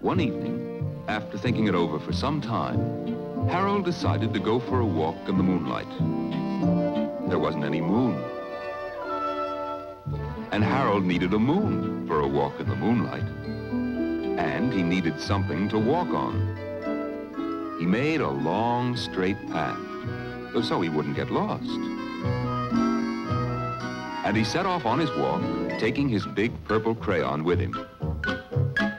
One evening, after thinking it over for some time, Harold decided to go for a walk in the moonlight. There wasn't any moon. And Harold needed a moon for a walk in the moonlight. And he needed something to walk on. He made a long, straight path, so he wouldn't get lost. And he set off on his walk, taking his big purple crayon with him.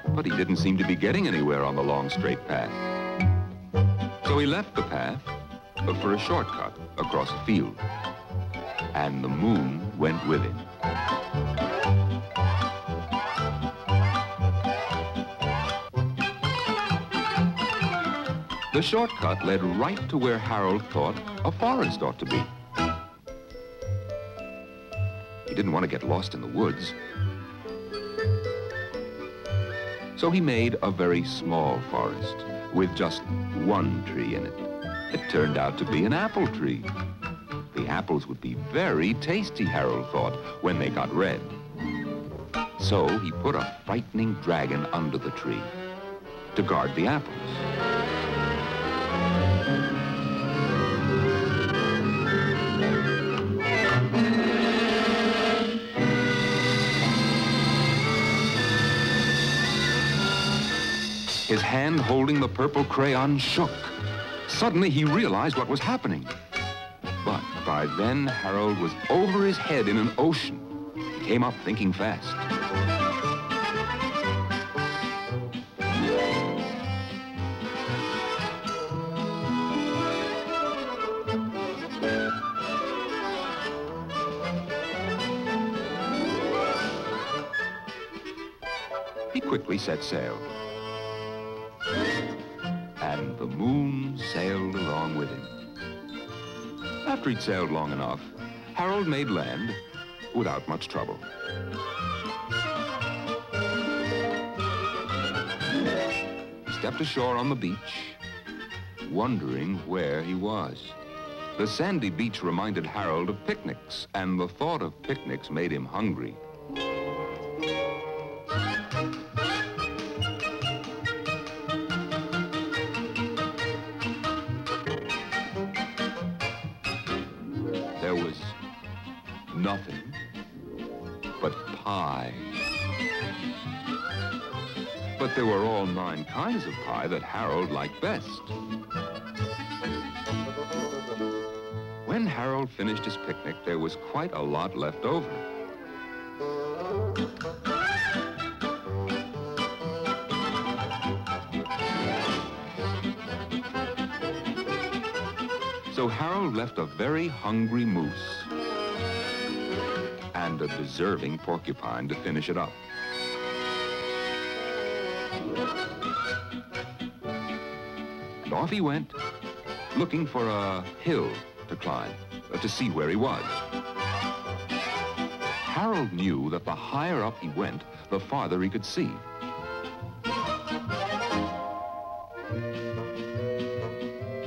But he didn't seem to be getting anywhere on the long, straight path. So he left the path for a shortcut across a field. And the moon went with him. The shortcut led right to where Harold thought a forest ought to be. He didn't want to get lost in the woods. So he made a very small forest with just one tree in it. It turned out to be an apple tree. The apples would be very tasty, Harold thought, when they got red. So he put a frightening dragon under the tree to guard the apples. His hand holding the purple crayon shook. Suddenly he realized what was happening. But by then Harold was over his head in an ocean. He came up thinking fast. He quickly set sail. And the moon sailed along with him. After he'd sailed long enough, Harold made land without much trouble. He stepped ashore on the beach, wondering where he was. The sandy beach reminded Harold of picnics, and the thought of picnics made him hungry. There was nothing but pie. But there were all 9 kinds of pie that Harold liked best. When Harold finished his picnic, there was quite a lot left over. So Harold left a very hungry moose and a deserving porcupine to finish it up. And off he went, looking for a hill to climb, to see where he was. Harold knew that the higher up he went, the farther he could see.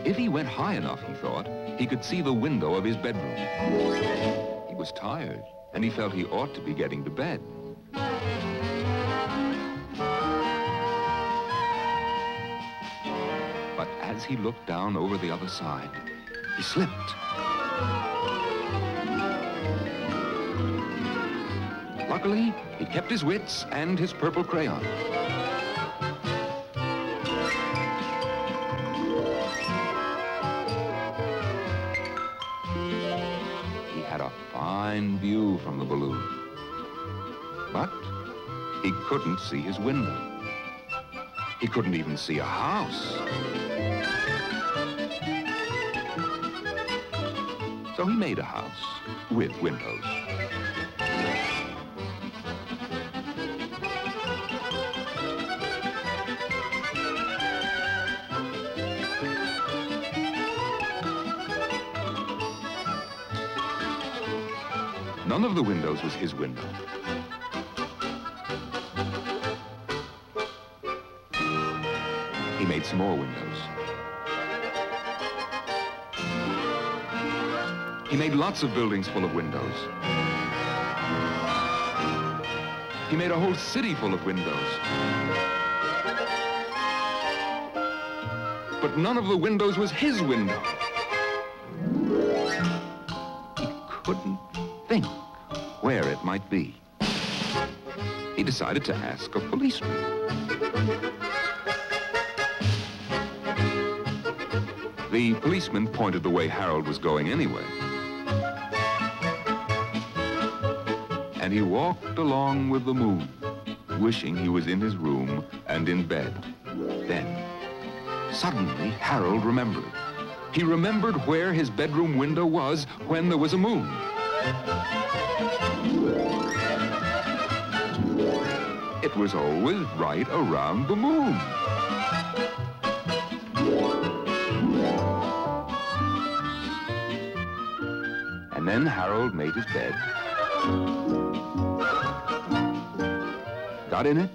If he went high enough, he thought, he could see the window of his bedroom. He was tired, and he felt he ought to be getting to bed. But as he looked down over the other side, he slipped. Luckily, he kept his wits and his purple crayon. He had a fine view from the balloon, but he couldn't see his window. He couldn't even see a house. So he made a house with windows. None of the windows was his window. He made some more windows. He made lots of buildings full of windows. He made a whole city full of windows. but none of the windows was his window. He couldn't think where it might be. He decided to ask a policeman. The policeman pointed the way Harold was going anyway. And he walked along with the moon, wishing he was in his room and in bed. Then, suddenly, Harold remembered. He remembered where his bedroom window was when there was a moon. It was always right around the moon. And then Harold made his bed, got in it,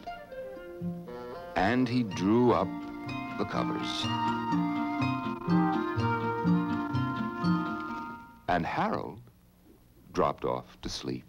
and he drew up the covers. And Harold dropped off to sleep.